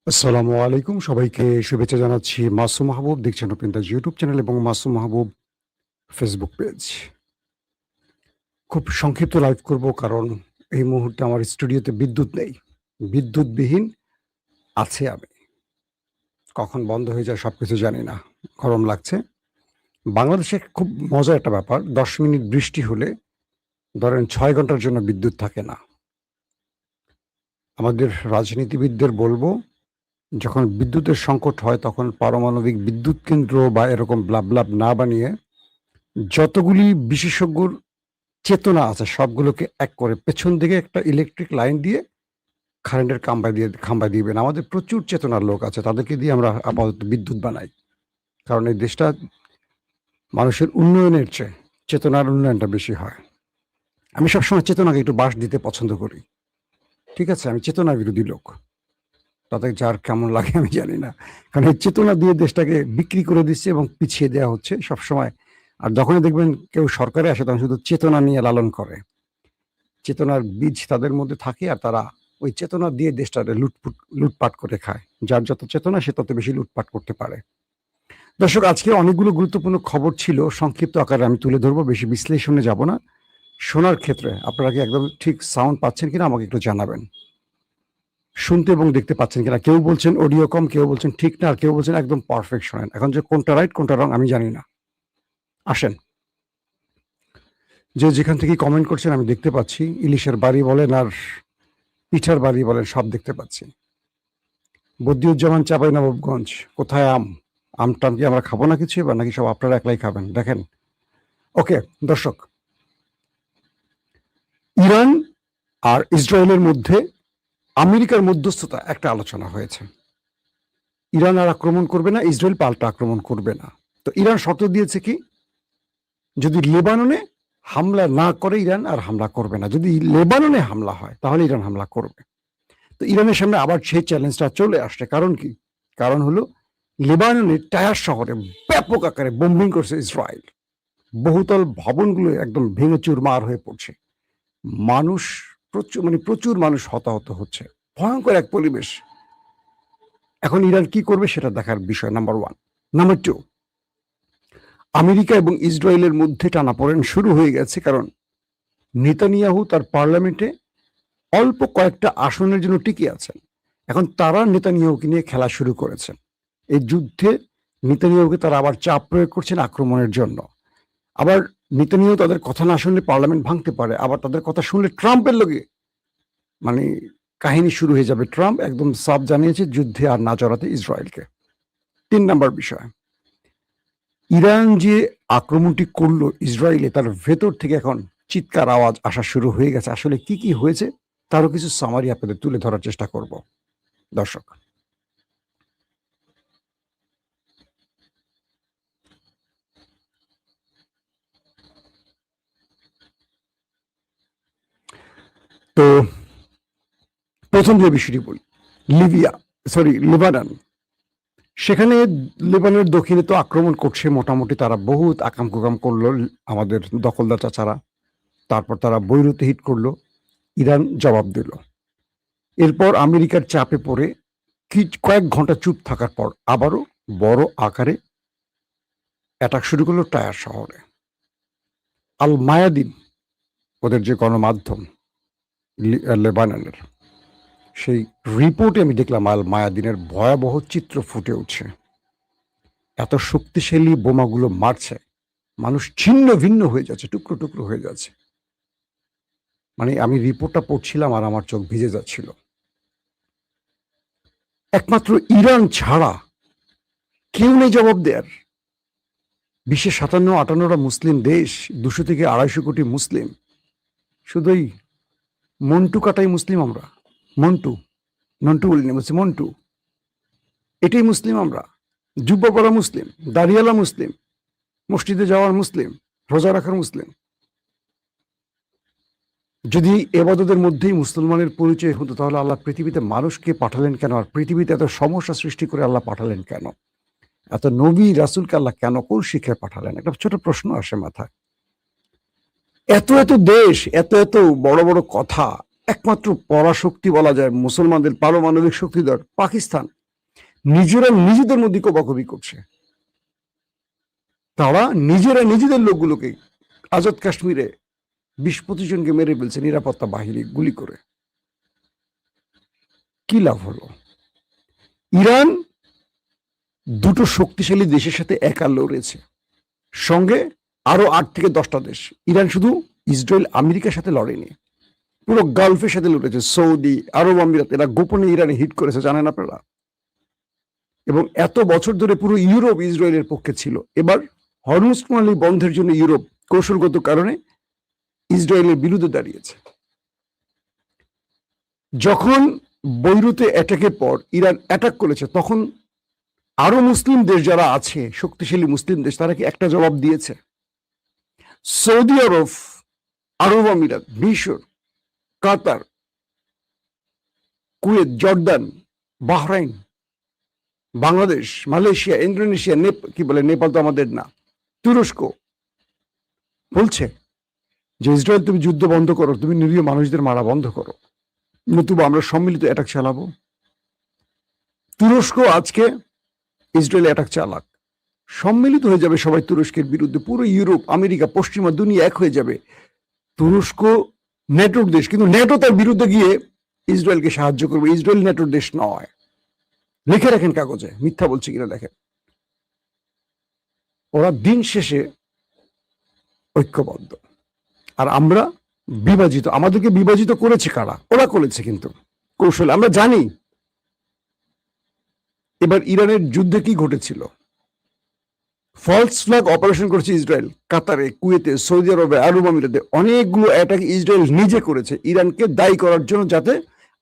আসসালামু আলাইকুম, সবাইকে শুভেচ্ছা জানাচ্ছি। মাসুম মাহবুব দেখছেন ওপেন দ্য ইউটিউব চ্যানেল এবং মাসুম মাহবুব ফেসবুক পেজ। খুব সংক্ষিপ্ত লাইভ করব কারণ এই মুহূর্তে আমার স্টুডিওতে বিদ্যুৎ নেই। বিদ্যুৎবিহীন আছে আমি। কখন বন্ধ হয়ে যায় সবকিছু জানি না। গরম লাগছে। বাংলাদেশে খুব মজার একটা ব্যাপার, ১০ মিনিট বৃষ্টি হলে ধরেন ৬ ঘন্টার জন্য বিদ্যুৎ থাকে না। আমাদের রাজনীতিবিদদের বলবো, যখন বিদ্যুতের সংকট হয় তখন পারমাণবিক বিদ্যুৎ কেন্দ্র বা এরকম ব্লাব না বানিয়ে যতগুলি বিশেষজ্ঞর চেতনা আছে সবগুলোকে এক করে পেছন দিকে একটা ইলেকট্রিক লাইন দিয়ে কারেন্টের খাম্বা দিবেন। আমাদের প্রচুর চেতনার লোক আছে, তাদেরকে দিয়ে আমরা আপাতত বিদ্যুৎ বানাই। কারণ এই দেশটা মানুষের উন্নয়নের চেয়ে চেতনার উন্নয়নটা বেশি হয়। আমি সবসময় চেতনাকে একটু বাস দিতে পছন্দ করি। ঠিক আছে? আমি চেতনা বিরোধী লোক। তাতে যার কেমন লাগে আমি জানি না। কারণ এই চেতনা দিয়ে দেশটাকে বিক্রি করে দিচ্ছে এবং পিছিয়ে দেওয়া হচ্ছে সবসময়। আর যখনই দেখবেন কেউ সরকারে আসে তখন শুধু চেতনা নিয়ে লালন করে। চেতনার বীজ তাদের মধ্যে থাকে আর তারা ওই চেতনা দিয়ে দেশটাকে লুটপাট করে খায়। যার যত চেতনা সে তত বেশি লুটপাট করতে পারে। দর্শক, আজকে অনেকগুলো গুরুত্বপূর্ণ খবর ছিল, সংক্ষিপ্ত আকারে আমি তুলে ধরবো, বেশি বিশ্লেষণে যাব না। শোনার ক্ষেত্রে আপনারা কি একদম ঠিক সাউন্ড পাচ্ছেন কিনা আমাকে একটু জানাবেন। শুনতে এবং দেখতে পাচ্ছেন কিনা। কেউ বলছেন অডিও কম, কেউ বলছেন ঠিক না, আর কেউ বলছেন একদম পারফেক্ট শোনেন। এখন যে কোনটা রাইট কোনটা রং আমি জানি না। আসেন, যে যেখান থেকে কমেন্ট করছেন আমি দেখতে পাচ্ছি। ইলিশের বাড়ি বলেন আর পিঠার বাড়ি বলেন, সব দেখতে পাচ্ছি। বদিউজ্জামান, চাঁপাইনবাবগঞ্জ, কোথায় আম? আমটাম কি আমরা খাবো না কিছু এবার, নাকি সব আপনারা একলাই খাবেন? দেখেন। ওকে দর্শক, ইরান আর ইসরায়েলের মধ্যে আমেরিকার মধ্যস্থতা একটা আলোচনা হয়েছে। ইরান আর আক্রমণ করবে না, ইসরায়েল পাল্টা আক্রমণ করবে না। তো ইরান শর্ত দিয়েছে কি, যদি লেবাননে হামলা না করে ইরান আর হামলা করবে না। যদি লেবাননে হামলা হয় তাহলে ইরান হামলা করবে। তো ইরানের সামনে আবার সেই চ্যালেঞ্জটা চলে আসছে। কারণ কি? কারণ হলো লেবাননের টায়ার শহরে ব্যাপক আকারে বোম্বিং করছে ইসরায়েল। বহুতল ভবনগুলো একদম ভেঙে চুরমার হয়ে পড়ছে। মানুষ প্রচুর মানুষ হতাহত হচ্ছে। ভয়ঙ্কর এক পরিবেশ। এখন ইরান কি করবে সেটা দেখার বিষয়, নাম্বার 1। নাম্বার 2, আমেরিকা এবং ইসরায়েলের মধ্যে টানাপোড়েন শুরু হয়ে গেছে। কারণ নেতানিয়াহু তার পার্লামেন্টে অল্প কয়েকটা আসনের জন্য টিকে আছেন। এখন তারা নেতানিয়াহুকে নিয়ে খেলা শুরু করেছেন। এই যুদ্ধে নেতানিয়াহুকে তারা আবার চাপ প্রয়োগ করছেন আক্রমণের জন্য। আবার নেতানিয়াহু তাদের কথা না শুনলে পার্লামেন্ট ভাঙতে পারে, আবার তাদের কথা শুনলে ট্রাম্পের লগে মানে কাহিনী শুরু হয়ে যাবে। ট্রাম্প একদম সাফ জানিয়েছে যুদ্ধে আর না জড়াতে ইসরায়েলকে। 3 নাম্বার বিষয়, ইরান যে আক্রমণটি করলো ইসরায়েলে, তার ভেতর থেকে এখন চিৎকার আওয়াজ আসা শুরু হয়ে গেছে। আসলে কি কি হয়েছে তারও কিছু সামারি আপনাদের তুলে ধরার চেষ্টা করব দর্শক। তো প্রথম যে বিষয়টি বলি, লেবানন। সেখানে লেবাননের দক্ষিণে তো আক্রমণ করছে মোটামুটি, তারা বহুত আকাম কুকাম করলো আমাদের দখলদার চাচারা। তারপর তারা বৈরুতে হিট করলো, ইরান জবাব দিল। এরপর আমেরিকার চাপে পড়ে কয়েক ঘন্টা চুপ থাকার পর আবারও বড় আকারে অ্যাটাক শুরু করলো টায়ার শহরে। আল মায়াদিন, ওদের যে গণমাধ্যম লেবাননের, সেই রিপোর্টে আমি দেখলাম আল মায়াদিনের ভয়াবহ চিত্র ফুটে উঠছে। এত শক্তিশালী বোমাগুলো মারছে, মানুষ ছিন্ন ভিন্ন হয়ে যাচ্ছে, টুকরো টুকরো হয়ে যাচ্ছে। মানে আমি রিপোর্টটা পড়ছিলাম আর আমার চোখ ভিজে যাচ্ছিল। একমাত্র ইরান ছাড়া কেউ নেই জবাব দেয়ার। বিশ্বে 57-58টা মুসলিম দেশ, 200 থেকে 250 কোটি মুসলিম। শুধুই মন্টু কাটাই মুসলিম আমরা। নন্টু বলিনি, বলছি মন্টু। এটাই মুসলিম আমরা। জুব্বা পরা মুসলিম, দাড়িয়ালা মুসলিম, মসজিদে যাওয়ার মুসলিম, রোজা রাখার মুসলিম। যদি এবাদতের মধ্যেই মুসলমানের পরিচয় হতো তাহলে আল্লাহ পৃথিবীতে মানুষকে পাঠালেন কেন? আর পৃথিবীতে এত সমস্যা সৃষ্টি করে আল্লাহ পাঠালেন কেন? এত নবী রাসূলকে আল্লাহ কেন, কোন শিক্ষায় পাঠালেন? একটা ছোট প্রশ্ন আসে মাথায়। এত এত দেশ, এত এত বড় বড় কথা, একমাত্র পরাশক্তি বলা যায় মুসলমানদের পারমাণবিক শক্তিধর পাকিস্তান নিজেরা নিজেদের মধ্যে কোপাকুপি করছে। তারা নিজেরা নিজেদের লোকগুলোকে আজাদ কাশ্মীরে 20-25 জনকে মেরে ফেলছে নিরাপত্তা বাহিনী গুলি করে। কি লাভ হলো? ইরান দুটো শক্তিশালী দেশের সাথে একা লড়েছে, সঙ্গে আরো 8 থেকে 10টা দেশ। ইরান শুধু ইসরায়েল আমেরিকার সাথে লড়েনি, পুরো গালফের সাথে লড়েছে। সৌদি আরব আমিরাত এরা গোপনে ইরানে হিট করেছে, জানেন আপনারা। এবং এত বছর ধরে পুরো ইউরোপ ইসরায়েলের পক্ষে ছিল। এবার হরমুজ প্রণালী বন্ধের জন্য ইউরোপ কৌশলগত কারণে ইসরায়েলের বিরুদ্ধে দাঁড়িয়েছে। যখন বৈরুতে অ্যাটাকের পর ইরান অ্যাটাক করেছে, তখন আরো মুসলিম দেশ যারা আছে, শক্তিশালী মুসলিম দেশ, তারা কি একটা জবাব দিয়েছে? সৌদি আরব, আরব আমিরাত, মিশর, Qatar, Kuwait, Jordan, Bahrain, Bangladesh, Malaysia, Indonesia, কি বলে নেপাল তো আমাদের না, তুরস্ক বলছে যে ইসরায়েল তুমি যুদ্ধ বন্ধ করো, তুমি নিরীহ মানুষদের মারা বন্ধ করো, নতুবা আমরা সম্মিলিত অ্যাটাক চালাবো। তুরস্ক আজকে ইসরায়েল অ্যাটাক চালাক, সম্মিলিত হয়ে যাবে সবাই তুরস্কের বিরুদ্ধে। পুরো ইউরোপ, আমেরিকা, পশ্চিমা দুনিয়া এক হয়ে যাবে। তুরস্ক নেটোর দেশ, কিন্তু নেটো তার বিরুদ্ধে গিয়ে ইসরায়েলকে সাহায্য করবে। ইসরায়েল নেটোর দেশ নয়। লিখে রাখেন কাগজে, মিথ্যা বলছে কিনা দেখেন। ওরা দিন শেষে ঐক্যবদ্ধ, আর আমরা বিভাজিত। আমাদেরকে বিভাজিত করেছে কারা? ওরা করেছে, কিন্তু কৌশল আমরা জানি। এবার ইরানের যুদ্ধে কি ঘটেছিল? ফলস ফ্ল্যাগ অপারেশন করেছে ইসরায়েল, কাতারে, কুয়েতে, সৌদি আরবে, আরব আমিরাতে অনেকগুলো অ্যাটাক ইসরায়েল নিজে করেছে ইরানকে দায়ী করার জন্য, যাতে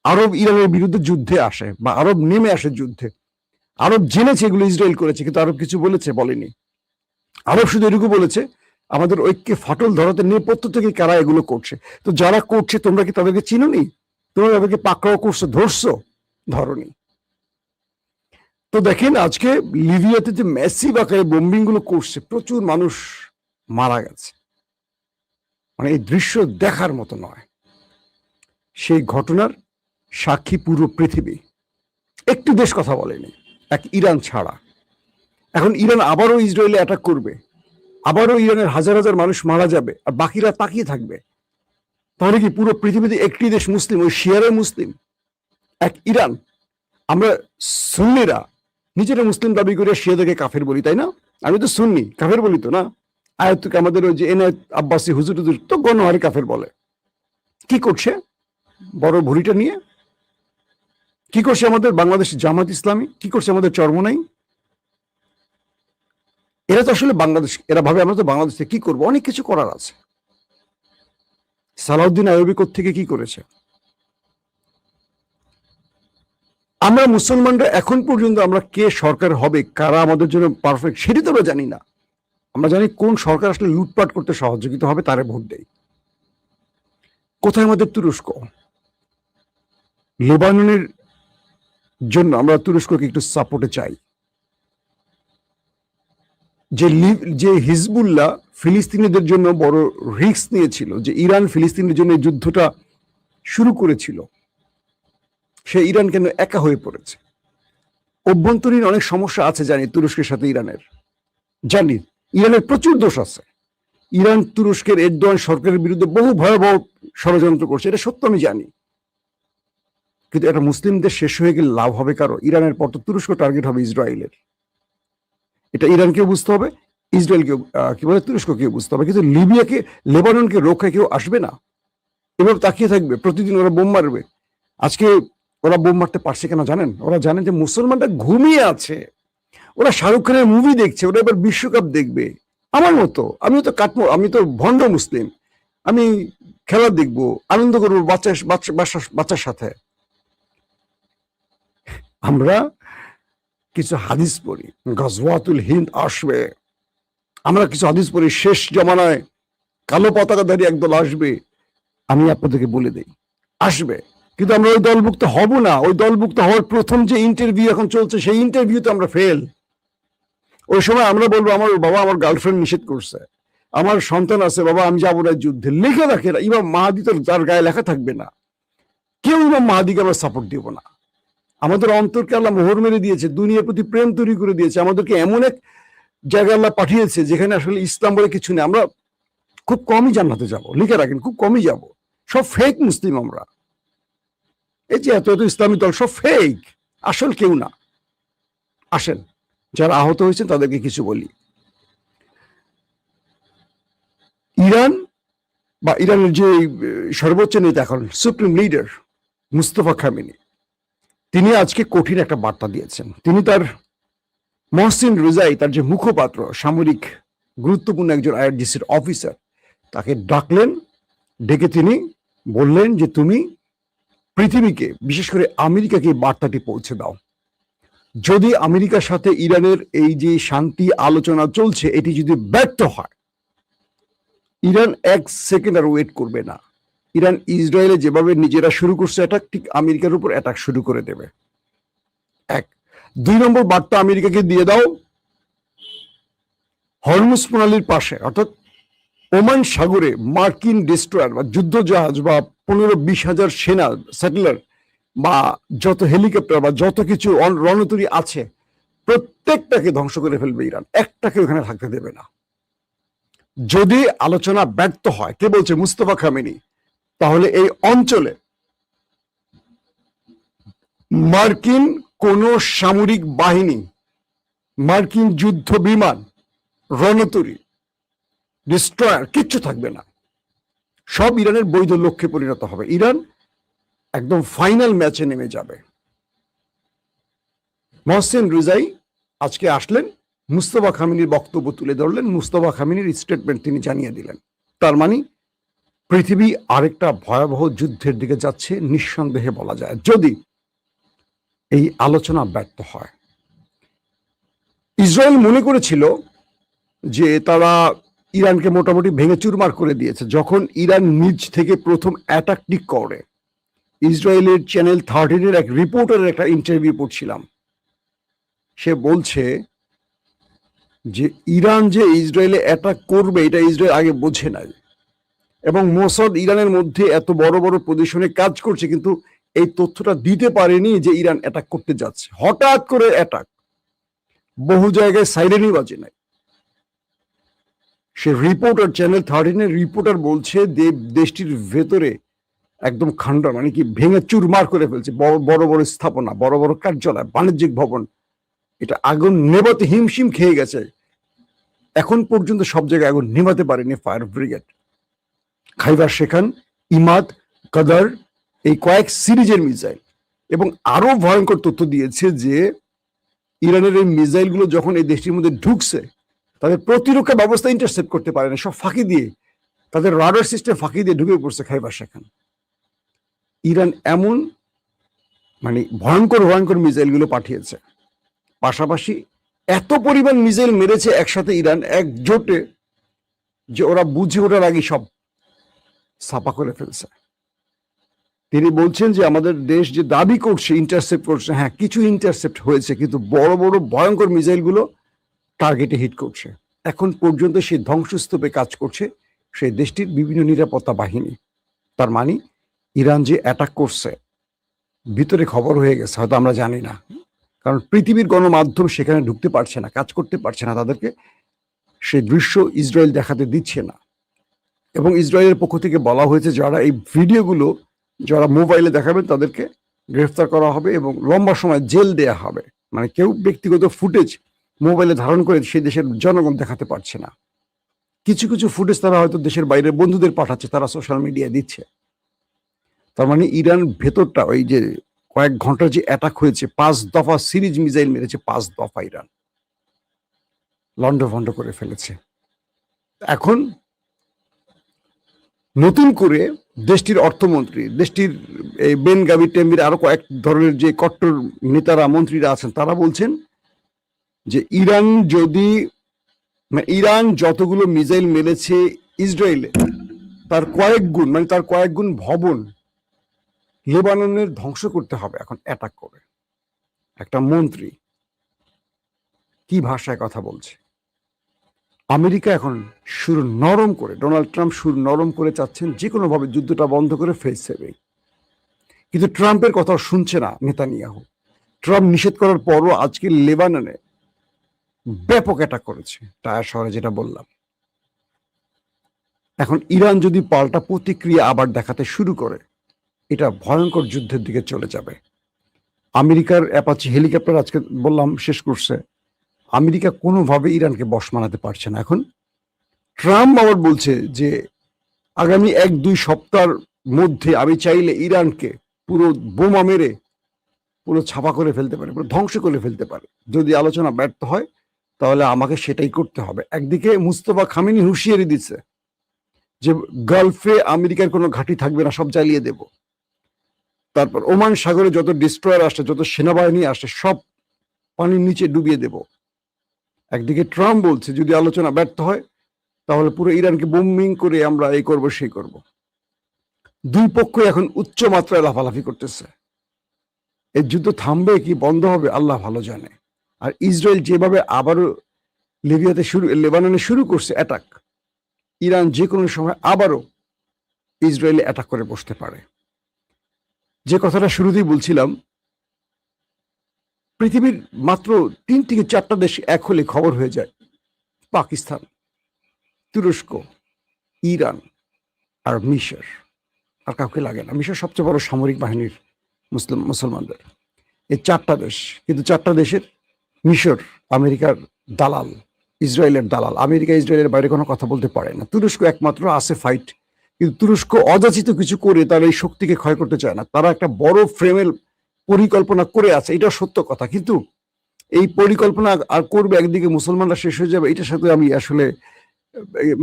আরব ইরানের বিরুদ্ধে যুদ্ধে আসে বা আরব নেমে আসে যুদ্ধে। আরব জেনেছে এগুলো ইসরায়েল করেছে, কিন্তু আরব কিছু বলেছে? বলেনি। আরব শুধু এটুকু বলেছে আমাদের ঐক্যে ফাটল ধরাতে নেপথ্য থেকে কারা এগুলো করছে। তো যারা করছে তোমরা কি তাদেরকে চিনোনি? তোমরা তাদেরকে পাকড়াও করছো, ধরছো? ধরনি। তো দেখেন আজকে লিবিয়াতে যে ম্যাসিভ আকারে বোম্বিং গুলো করছে, প্রচুর মানুষ মারা গেছে, মানে এই দৃশ্য দেখার মতো নয়। সেই ঘটনার সাক্ষী পুরো পৃথিবী, একটি দেশ কথা বলেনি, এক ইরান ছাড়া। এখন ইরান আবারও ইসরায়েলে অ্যাটাক করবে, আবারও ইরানের হাজার হাজার মানুষ মারা যাবে, আর বাকিরা তাকিয়ে থাকবে। তাহলে কি পুরো পৃথিবীতে একটি দেশ মুসলিম, ওই শিয়ারের মুসলিম, এক ইরান। আমরা সুন্নিরা নিজেরা মুসলিম দাবি করে শিয়াদেরকে কাফের বলি, তাই না? আমি তো সুন্নি, কাফের বলি তো না। আয়াতুকে আমাদের ওই যে এনায়েত আব্বাসী হুজুর টুজুর তো গণহারে কাফের বলে। কি করছে বড় ভুড়িটা নিয়ে? কি করছে আমাদের বাংলাদেশ জামাত ইসলামী? কি করছে আমাদের চরমোনাই? এরা তো আসলে বাংলাদেশ, এরা ভাবে আমরা তো বাংলাদেশে কি করবো, অনেক কিছু করার আছে। সালাউদ্দিন আইয়ুবী থেকে কি করেছে? আমরা মুসলমানরা এখন পর্যন্ত আমরা কে সরকার হবে, কারা আমাদের জন্য পারফেক্ট, সেটি তো আমরা জানি না। আমরা জানি কোন সরকার আসলে লুটপাট করতে সহযোগিতা হবে তারে ভোট দেয়। কোথায় আমাদের তুরস্ক? লেবাননের জন্য আমরা তুরস্ককে একটু সাপোর্টে চাই। যে হিজবুল্লাহ ফিলিস্তিনিদের জন্য বড় রিস্ক নিয়েছিল, যে ইরান ফিলিস্তিনের জন্য যুদ্ধটা শুরু করেছিল, সে ইরান কেন একা হয়ে পড়েছে? অভ্যন্তরীণ অনেক সমস্যা আছে জানি তুরস্কের সাথে ইরানের, জানি ইরানের প্রচুর দোষ আছে। ইরান তুরস্কের এরদোয়ান সরকারের বিরুদ্ধে বহু ভয়াবহ ষড়যন্ত্র করছে, এটা সত্য, আমি জানি। কিন্তু এটা মুসলিম দেশ শেষ হয়ে গেলে লাভ হবে কারো? ইরানের পর তো তুরস্ক টার্গেট হবে ইসরায়েলের। এটা ইরানকেও বুঝতে হবে, ইসরায়েলকেও কি বলে তুরস্ককেও বুঝতে হবে। কিন্তু লিবিয়াকে, লেবাননকে রক্ষায় কেউ আসবে না, এভাবে তাকিয়ে থাকবে। প্রতিদিন ওরা বোম মারবে। আজকে ওরা বোম মারতে পারছে কেন জানেন? ওরা জানে যে মুসলমানরা ঘুমিয়ে আছে, ওরা শাহরুখ খানের মুভি দেখছে, ওরা এবার বিশ্বকাপ দেখবে। আমার মতো আমিও তো কাটমো, আমি তো ভণ্ড মুসলিম, আমি খেলা দেখবো, আনন্দ করবো বাচ্চার সাথে। আমরা কিছু হাদিস পড়ি, গজওয়াতুল হিন্দ আসবে, আমরা কিছু হাদিস পড়ি, শেষ জমানায় কালো পতাকাধারী একদল আসবে। আমি আপনাদেরকে বলে দেই, আসবে, কিন্তু আমরা ওই দলভুক্ত হব না। ওই দলভুক্ত হওয়ার প্রথম যে ইন্টারভিউ এখন চলছে, সেই ইন্টারভিউতে আমরা ফেল। ওই সময় আমরা বলবো আমার বাবা, আমার গার্লফ্রেন্ড নিষেধ করছে, আমার সন্তান আছে, বাবা আমি যাবো না যুদ্ধে। লিখে রাখে ইমাম মাহাদি তো তার গায়ে লেখা থাকবে না। কেউ ইমাম মাহাদিকে আমরা সাপোর্ট দিব না। আমাদের অন্তরকে আল্লাহ মোহর মেরে দিয়েছে, দুনিয়ার প্রতি প্রেম তৈরি করে দিয়েছে, আমাদেরকে এমন এক জায়গায় আল্লাহ পাঠিয়েছে যেখানে আসলে ইসলাম বলে কিছু নেই। আমরা খুব কমই জান্নাতে যাব, লিখে রাখেন, খুব কমই যাব। সব ফেক মুসলিম আমরা। এই যে এত এত ইসলামী দল সব ফেক, আসল কেউ না। আসেন, যারা আহত হয়েছেন তাদেরকে কিছু বলি। ইরান বা ইরানের যে সর্বোচ্চ নেতা এখন সুপ্রিম লিডার মুস্তফা খামেনি, তিনি আজকে কঠিন একটা বার্তা দিয়েছেন। তিনি তার মহসিন রেজাই, তার যে মুখপাত্র, সামরিক গুরুত্বপূর্ণ একজন আইআরজিসির অফিসার, তাকে ডাকলেন। ডেকে তিনি বললেন যে তুমি পৃথিবীকে, বিশেষ করে আমেরিকাকে বার্তাটি পৌঁছে দাও। যদি আমেরিকার সাথে ইরানের এই যে শান্তি আলোচনা চলছে এটি যদি ব্যর্থ হয়, ইরান এক সেকেন্ড আর ওয়েট করবে না। ইরান ইসরায়েলে যেভাবে নিজেরা শুরু করছে অ্যাটাক, ঠিক আমেরিকার উপর অ্যাটাক শুরু করে দেবে। এক। 2 নম্বর বার্তা আমেরিকাকে দিয়ে দাও, হরমুজ প্রণালীর পাশে অর্থাৎ ওমান সাগরে মার্কিন ডিস্ট্রয়ার বা যুদ্ধ জাহাজ বা 15-20 হাজার সেনা, স্যাটেলার বা যত হেলিকপ্টার বা যত কিছু রণতরী আছে প্রত্যেকটাকে ধ্বংস করে ফেলবে ইরান, একটাকে ওখানে থাকতে দেবে না। যদি আলোচনা ব্যর্থ হয়, কে বলছে? মুস্তফা খামেনি। তাহলে এই অঞ্চলে মার্কিন কোন সামরিক বাহিনী, মার্কিন যুদ্ধ বিমান, রণতরী, ডিস্ট্রয়ার কিচ্ছু থাকবে না। সব ইরানের বৈধ লক্ষ্যে পরিণত হবে। ইরান একদম ফাইনাল ম্যাচে নেমে যাবে। মহসিন রেজাই আজকে আসলেন, মুস্তফা খামেনির বক্তব্য তুলে ধরলেন, মুস্তফা খামেনির স্টেটমেন্ট তিনি জানিয়ে দিলেন। তার মানে পৃথিবী আরেকটা ভয়াবহ যুদ্ধের দিকে যাচ্ছে নিঃসন্দেহে বলা যায়, যদি এই আলোচনা ব্যর্থ হয়। ইসরায়েল মনে করেছিল যে তারা ইরানকে মোটামুটি ভেঙে চুরমার করে দিয়েছে। যখন ইরান নিজ থেকে প্রথম অ্যাটাকটি করে, ইসরায়েলের চ্যানেল 13-এর এক রিপোর্টারের একটা ইন্টারভিউ পড়ছিলাম, সে বলছে যে ইরান যে ইসরায়েলে অ্যাটাক করবে এটা ইসরায়েল আগে বোঝে নাই, এবং মোসাদ ইরানের মধ্যে এত বড় বড় পজিশনে কাজ করছে, কিন্তু এই তথ্যটা দিতে পারেনি যে ইরান অ্যাটাক করতে যাচ্ছে। হঠাৎ করে অ্যাটাক, বহু জায়গায় সাইরেনই বাজে নাই। সে রিপোর্টার, চ্যানেল 13-এর রিপোর্টার বলছে যে দেশটির ভেতরে একদম খান্ডা, মানে কি ভেঙে চুরমার করে ফেলছে। বড় বড় স্থাপনা, বড় বড় কার্যালয়, বাণিজ্যিক ভবন, এটা আগুন নেভাতে হিমশিম খেয়ে গেছে। এখন পর্যন্ত সব জায়গায় আগুন নেভাতে পারেনি ফায়ার ব্রিগেড। খাইবার শেখান, ইমাদ, কাদার, এই কয়েক সিরিজের মিসাইল, এবং আরো ভয়ঙ্কর তথ্য দিয়েছে যে ইরানের এই মিসাইলগুলো যখন এই দেশটির মধ্যে ঢুকছে, তাদের প্রতিরক্ষা ব্যবস্থা ইন্টারসেপ্ট করতে পারে না, সব ফাঁকি দিয়ে, তাদের রাডার সিস্টেম ফাঁকি দিয়ে ঢুকে পড়ছে খাইবার শেখান। ইরান এমন মানে ভয়ঙ্কর ভয়ঙ্কর মিসাইলগুলো পাঠিয়েছে, পাশাপাশি এত পরিমাণ মিসাইল মেরেছে একসাথে ইরান একজোটে, যে ওরা বুঝে ওঠার আগে সব ছাপা করে ফেলছে। তিনি বলছেন যে আমাদের দেশ যে দাবি করছে ইন্টারসেপ্ট করছে, হ্যাঁ কিছু ইন্টারসেপ্ট হয়েছে, কিন্তু বড় বড় ভয়ঙ্কর মিসাইলগুলো টার্গেটে হিট করছে। এখন পর্যন্ত সেই ধ্বংসস্তূপে কাজ করছে সেই দেশটির বিভিন্ন নিরাপত্তা বাহিনী। তার মানে ইরান যে অ্যাটাক করছে ভিতরে খবর হয়ে গেছে, হয়তো আমরা জানি না, কারণ পৃথিবীর গণমাধ্যম সেখানে ঢুকতে পারছে না, কাজ করতে পারছে না, তাদেরকে সেই দৃশ্য ইসরায়েল দেখাতে দিচ্ছে না। এবং ইসরায়েলের পক্ষ থেকে বলা হয়েছে যারা এই ভিডিওগুলো যারা মোবাইলে দেখাবেন তাদেরকে গ্রেফতার করা হবে এবং লম্বা সময় জেল দেয়া হবে। মানে কেউ ব্যক্তিগত ফুটেজ মোবাইলে ধারণ করে সেই দেশের জনগণ দেখাতে পারছে না। কিছু কিছু ফুটেজ তারা হয়তো দেশের বাইরে বন্ধুদের পাঠাচ্ছে, তারা সোশ্যাল মিডিয়ায় দিচ্ছে। তার মানে ইরান ভেতরটা, ওই যে কয়েক ঘন্টার যে অ্যাটাক হয়েছে, 5 দফা সিরিজ মিসাইল মেরেছে, 5 দফা ইরান লন্ডভন্ড করে ফেলেছে। এখন নতুন করে দেশটির অর্থমন্ত্রী, দেশটির এই বেন গাবি টেম্বির আরো কয়েক ধরনের যে কট্টর নেতারা, মন্ত্রীরা আছেন, তারা বলছেন যে ইরান যতগুলো মিসাইল মেরেছে ইসরায়েলে, তার কয়েক গুণ, মানে তার কয়েক গুণ ভবন লেবাননের ধ্বংস করতে হবে এখন অ্যাটাক করে। একটা মন্ত্রী কি ভাষায় কথা বলছে। আমেরিকা এখন সুর নরম করে, ডোনাল্ড ট্রাম্প সুর নরম করে চাচ্ছেন যে কোনোভাবে যুদ্ধটা বন্ধ করে ফেস সেভিং। কিন্তু ট্রাম্পের কথা শুনছে না নেতানিয়াহু। ট্রাম্প নিষেধ করার পরও আজকে লেবাননে ব্যাপক অ্যাটাক করেছে, টায়ার শহরে, যেটা বললাম। এখন ইরান যদি পাল্টা প্রতিক্রিয়া আবার দেখাতে শুরু করে, এটা ভয়ঙ্কর যুদ্ধের দিকে চলে যাবে। আমেরিকার অ্যাপাচি হেলিকপ্টার আজকে বললাম শেষ করছে। আমেরিকা কোনোভাবে ইরানকে বশ মানাতে পারছে না। এখন ট্রাম্প আবার বলছে যে আগামী 1-2 সপ্তাহের মধ্যে আমি চাইলে ইরানকে পুরো বোমা মেরে পুরো ছাপা করে ফেলতে পারে, পুরো ধ্বংস করে ফেলতে পারে। যদি আলোচনা ব্যর্থ হয় তাহলে আমাকে সেটাই করতে হবে। একদিকে মুস্তফা খামেনি হুঁশিয়ারি দিচ্ছে যে গালফে আমেরিকার কোনো ঘাঁটি থাকবে না, সব জ্বালিয়ে দেব। তারপর ওমান সাগরে যত ডিস্ট্রয়ার আসে, যত সেনাবাহিনী আসে, সব পানির নিচে ডুবিয়ে দেব। একদিকে ট্রাম্প বলছে যদি আলোচনা ব্যর্থ হয় তাহলে পুরো ইরানকে বোম্বিং করে আমরা এই করব সেই করব। দুই পক্ষ এখন উচ্চ মাত্রায় লাফালাফি করতেছে। এই যুদ্ধ থামবে কি বন্ধ হবে আল্লাহ ভালো জানে। আর ইসরায়েল যেভাবে আবারও লেবাননে শুরু করছে অ্যাটাক, ইরান যে কোনো সময় আবারও ইসরায়েলে অ্যাটাক করে বসতে পারে। যে কথাটা শুরুতেই বলছিলাম, পৃথিবীর মাত্র 3 থেকে 4টা দেশ এক হলে খবর হয়ে যায়। পাকিস্তান, তুরস্ক, ইরান আর মিশর। আর কাউকে লাগে না। মিশর সবচেয়ে বড় সামরিক বাহিনীর মুসলমানদের। এই 4টা দেশ, কিন্তু 4টা দেশের মিশর আমেরিকার দালাল, ইসরায়েলের দালাল। আমেরিকা ইসরায়েলের বাইরে কোনো কথা বলতে পারে না। তুরস্ক একমাত্র আছে ফাইট, কিন্তু তুরস্ক অযাচিত কিছু করে তার এই শক্তিকে ক্ষয় করতে চায় না। তারা একটা বড় ফ্রেমের পরিকল্পনা করে আছে, এটা সত্য কথা। কিন্তু এই পরিকল্পনা আর করবে একদিকে মুসলমানরা শেষ হয়ে যাবে, এটার সাথে আমি আসলে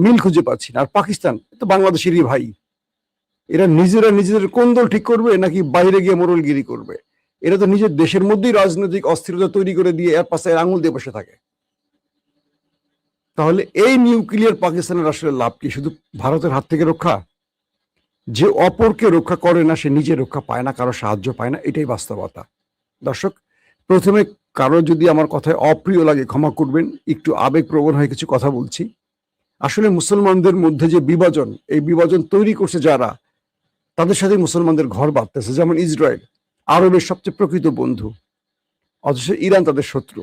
মিল খুঁজে পাচ্ছি না। আর পাকিস্তান তো বাংলাদেশেরই ভাই। এরা নিজেরা নিজেদের কোন দল ঠিক করবে নাকি বাইরে গিয়ে মোড়লগিরি করবে? এরা তো নিজের দেশের মধ্যেই রাজনৈতিক অস্থিরতা তৈরি করে দিয়ে এর পাশে আঙুল দিয়ে বসে থাকে। তাহলে এই নিউক্লিয়ার পাকিস্তানের আসলে লাভ কি? শুধু ভারতের হাত থেকে রক্ষা? যে অপরকে রক্ষা করে না সে নিজে রক্ষা পায় না, কারো সাহায্য পায় না, এটাই বাস্তবতা। দর্শক, প্রথমে কারো যদি আমার কথায় অপ্রিয় লাগে ক্ষমা করবেন, একটু আবেগপ্রবণ হয়ে কিছু কথা বলছি। আসলে মুসলমানদের মধ্যে যে বিভাজন, এই বিভাজন তৈরি করছে যারা, তাদের সাথে মুসলমানদের ঘর বাঁধতেছে। যেমন ইসরায়েল আরবের সবচেয়ে প্রকৃত বন্ধু, অথচ ইরান তাদের শত্রু।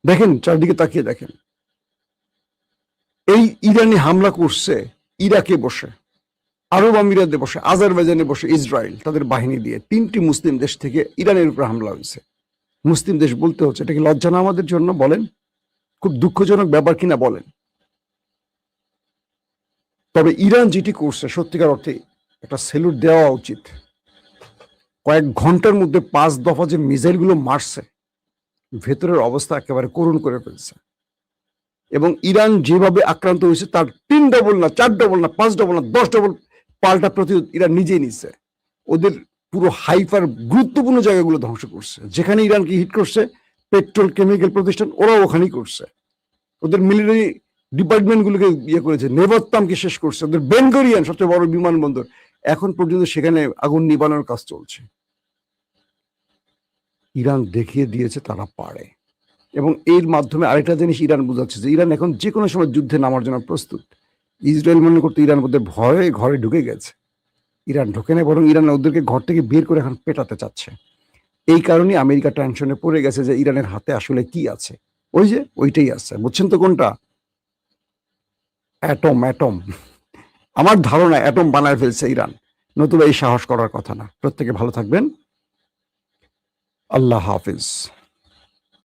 দেখেন, চারদিকে তাকিয়ে দেখেন। এই ইরানি হামলা করছে ইরাকে বসে, আরব আমিরাতে বসে, আজারবাইজানে বসে ইসরায়েল তাদের বাহিনী দিয়ে। 3টি মুসলিম দেশ থেকে ইরানের উপর হামলা হয়েছে। মুসলিম দেশ বলতে হচ্ছে, এটা কি লজ্জা না আমাদের জন্য? বলেন, খুব দুঃখজনক ব্যাপার কিনা বলেন। তবে ইরান যেটি করছে সত্যিকার অর্থে একটা স্যালুট দেওয়া উচিত। কয়েক ঘন্টার মধ্যে 5 দফা যে মিসাইলগুলো মারছে, ভেতরের অবস্থা একেবারে করুণ করে ফেলছে। এবং ইরান যেভাবে আক্রান্ত হয়েছে তার 3 ডবল না, 4 ডবল না, 5 ডবল না, 10 ডবল পাল্টা প্রতিরোধ ইরান নিজেই নিচ্ছে। ওদের পুরো হাইফার গুরুত্বপূর্ণ জায়গাগুলো ধ্বংস করছে। যেখানে ইরানকে হিট করছে, পেট্রোল কেমিক্যাল প্রতিষ্ঠান, ওরাও ওখানেই করছে। ওদের মিলিটারি ডিপার্টমেন্টগুলোকে ইয়ে করেছে, নেভাত্তামকে শেষ করছে। ওদের বেনগরিয়ান সবচেয়ে বড় বিমানবন্দর, এখন পর্যন্ত সেখানে আগুন নিবানোর কাজ চলছে। ইরান দেখিয়ে দিয়েছে তারা পারে। এবং এর মাধ্যমে আরেকটা জিনিস ইরান বোঝাচ্ছে যে ইরান এখন যে কোনো সময় যুদ্ধে নামার জন্য প্রস্তুত। ইসরায়েল মনে করতে ইরান ওদের ভয়ে ঘরে ঢুকে গেছে। ইরান ঢোকে না, বরং ইরান ওদেরকে ঘর থেকে বের করে এখন পেটাতে চাচ্ছে। এই কারণে আমেরিকা টেনশনে পড়ে গেছে যে ইরানের হাতে আসলে কি আছে। ওই যে ওইটাই আছে, বুঝছেন তো কোনটা? অ্যাটম। অ্যাটম, আমার ধারণা অ্যাটম বানায় ফেলছে ইরান, নতুবা এই সাহস করার কথা না। প্রত্যেকে ভালো থাকবেন। আল্লাহ হাফিজ।